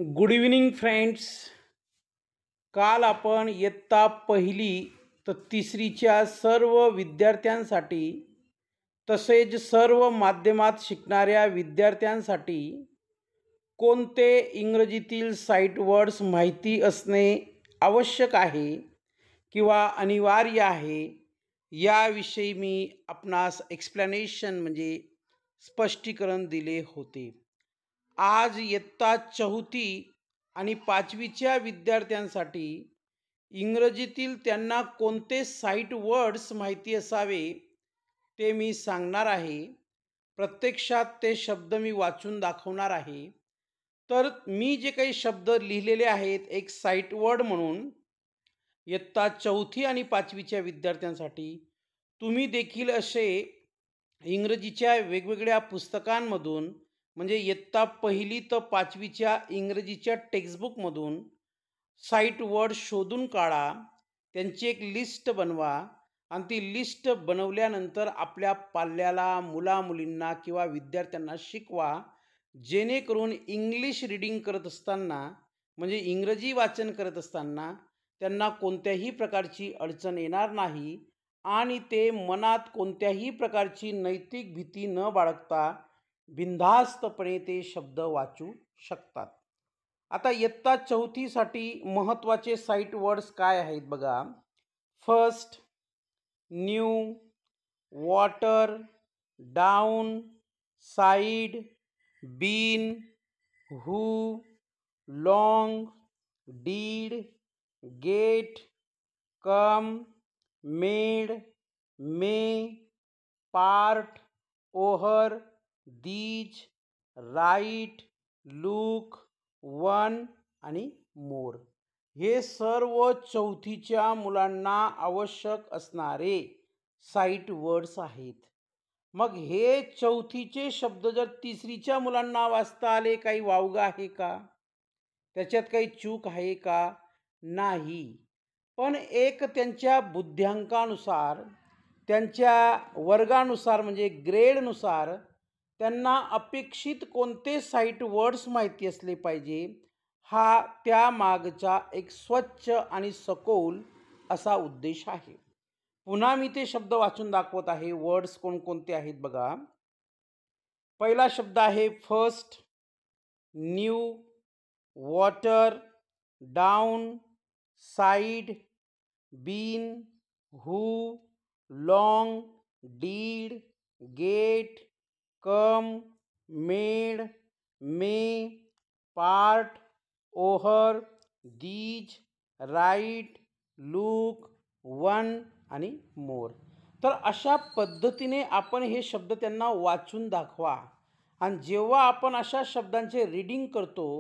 Good evening friends. काल आपण इयत्ता पहिली तर तिसरीच्या सर्व विद्यार्थ्यांसाठी तसेच सर्व माध्यमात शिकणाऱ्या विद्यार्थ्यांसाठी कोणते इंग्रजीतील साईट वर्ड्स माहिती असणे आवश्यक आहे किंवा अनिवार्य आहे याविषयी मी आपणास एक्सप्लेनेशन म्हणजे स्पष्टीकरण दिले होते. आज इयत्ता चौथी आणि पाचवीच्या विद्यार्थ्यांसाठी इंग्रजीतील त्यांना कोणते साईट वर्ड्स माहिती असावे ते मी सांगणार आहे. प्रत्यक्षात ते शब्द मी वाचून दाखवणार आहे. तर मी जे काही शब्द लिहिलेले आहेत एक साईट वर्ड म्हणून इयत्ता चौथी आणि पाचवीच्या विद्यार्थ्यांसाठी तुम्ही देखील असे इंग्रजीच्या वेगवेगळ्या पुस्तकांमधून म्हणजे इयत्ता पहिली तर पाचवीच्या इंग्रजीच्या टेक्स्टबुकमधून साईट वर्ड शोधून काढा, त्यांची एक लिस्ट बनवा आणि ती लिस्ट बनवल्यानंतर आपल्या पाल्याला, मुलामुलींना किंवा विद्यार्थ्यांना शिकवा, जेणेकरून इंग्लिश रीडिंग करत असताना म्हणजे इंग्रजी वाचन करत असताना त्यांना कोणत्याही प्रकारची अडचण येणार नाही आणि ते मनात कोणत्याही प्रकारची नैतिक भीती न बाळगता बिनधास्तपणे ते शब्द वाचू शकतात. आता इयत्ता चौथीसाठी महत्त्वाचे साईट वर्ड्स काय आहेत बघा. First, new, water, down, side, been, who, long, did, get, come, made, may, part, over, these, right, look, one आणि मोर. हे सर्व चौथीच्या मुलांना आवश्यक असणारे साईट वर्ड्स आहेत. मग हे चौथीचे शब्द जर तिसरीच्या मुलांना वाचता आले, काही वावगं आहे का? त्याच्यात काही चूक आहे का? नाही. पण एक त्यांच्या बुद्ध्यांकानुसार, त्यांच्या वर्गानुसार म्हणजे ग्रेडनुसार त्यांना अपेक्षित कोणते साईट वर्ड्स माहिती असले पाहिजे, हा त्यामागचा एक स्वच्छ आणि सखोल असा उद्देश आहे. पुन्हा मी ते शब्द वाचून दाखवत आहे. वर्ड्स कोणकोणते आहेत बघा. पहिला शब्द आहे first, new, water, down, side, been, who, long, did, get, come, made, may, part, over, these, right, look, one आणि मोर. तर अशा पद्धतीने आपण हे शब्द त्यांना वाचून दाखवा आणि जेव्हा आपण अशा शब्दांचे रीडिंग करतो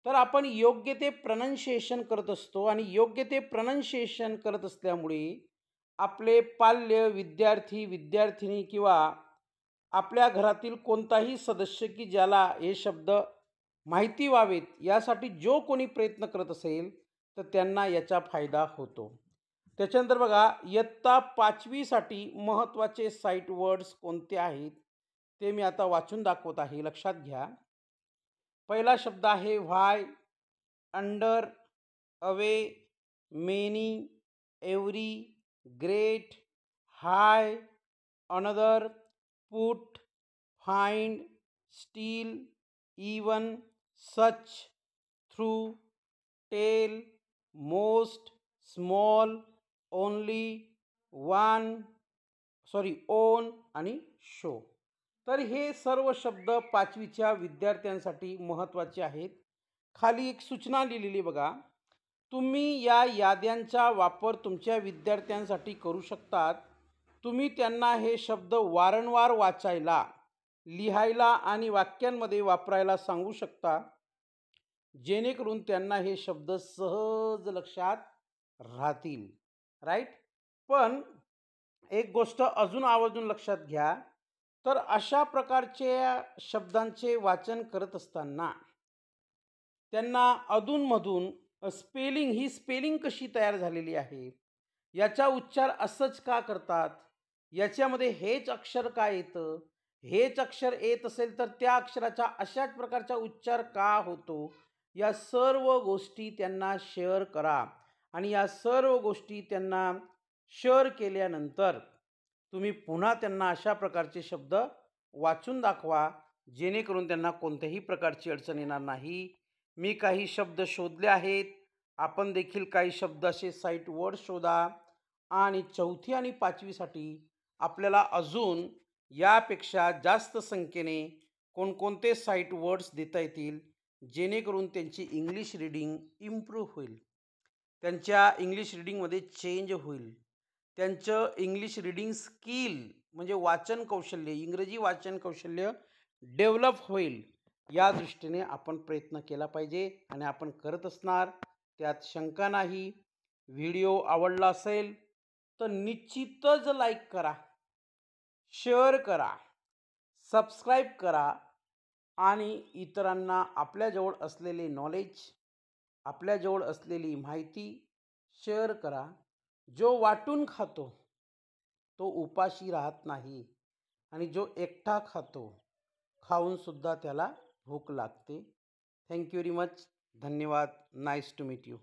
तर आपण योग्य ते प्रनन्शिएशन करत असतो आणि योग्य ते प्रनन्शिएशन करत असल्यामुळे आपले पाल्य, विद्यार्थी, विद्यार्थिनी किंवा आपल्या घरातील कोणताही सदस्य की ज्याला हे शब्द माहिती व्हावेत यासाठी जो कोणी प्रयत्न करत असेल तर त्यांना याचा फायदा होतो. त्याच्यानंतर बघा, इयत्ता पाचवीसाठी महत्त्वाचे साईट वर्ड्स कोणते आहेत ते मी आता वाचून दाखवत आहे, लक्षात घ्या. पहिला शब्द आहे why, under, away, many, every, great, high, another, put, find, still, even, such, through, tell, most, small, only, one, own आणि शो. तर हे सर्व शब्द पाचवीच्या विद्यार्थ्यांसाठी महत्त्वाचे आहेत. खाली एक सूचना लिहिलेली बघा. तुम्ही या याद्यांचा वापर तुमच्या विद्यार्थ्यांसाठी करू शकतात. तुम्ही त्यांना हे शब्द वारंवार वाचायला, लिहायला आणि वाक्यांमध्ये वापरायला सांगू शकता, जेणेकरून त्यांना हे शब्द सहज लक्षात राहतील. राईट. पण एक गोष्ट अजून आवर्जून लक्षात घ्या. तर अशा प्रकारच्या शब्दांचे वाचन करत असताना त्यांना अधूनमधून स्पेलिंग कशी तयार झालेली आहे, याचा उच्चार असंच का करतात, याच्यामध्ये हेच अक्षर का येतं, हेच अक्षर येत असेल तर त्या अक्षराचा अशाच प्रकारचा उच्चार का होतो, या सर्व गोष्टी त्यांना शेअर करा आणि या सर्व गोष्टी त्यांना शेअर केल्यानंतर तुम्ही पुन्हा त्यांना अशा प्रकारचे शब्द वाचून दाखवा, जेणेकरून त्यांना कोणत्याही प्रकारची अडचण येणार नाही. मी काही शब्द शोधले आहेत. आपण देखील काही शब्द असे साईट वर्ड शोधा आणि 4थी आणि 5वीसाठी आपल्याला अजून यापेक्षा जास्त संख्येने कोणकोणते साईट वर्ड्स देता येतील, जेणेकरून त्यांची इंग्लिश रीडिंग इम्प्रूव्ह होईल. त्यांच्या इंग्लिश रीडिंगमध्ये चेंज होईल. त्यांचं इंग्लिश रीडिंग स्किल म्हणजे वाचन कौशल्य, इंग्रजी वाचन कौशल्य डेव्हलप होईल. या दृष्टीने आपण प्रयत्न केला पाहिजे आणि आपण करत असणार, त्यात शंका नाही. व्हिडिओ आवडला असेल तर निश्चितच लाईक करा, शेअर करा, सबस्क्राईब करा आणि इतरांना आपल्याजवळ असलेले नॉलेज, आपल्याजवळ असलेली माहिती शेअर करा. जो वाटून खातो तो उपाशी राहत नाही आणि जो एकटा खातो, खाऊनसुद्धा त्याला भूक लागते. Thank you very much. धन्यवाद. Nice to meet you.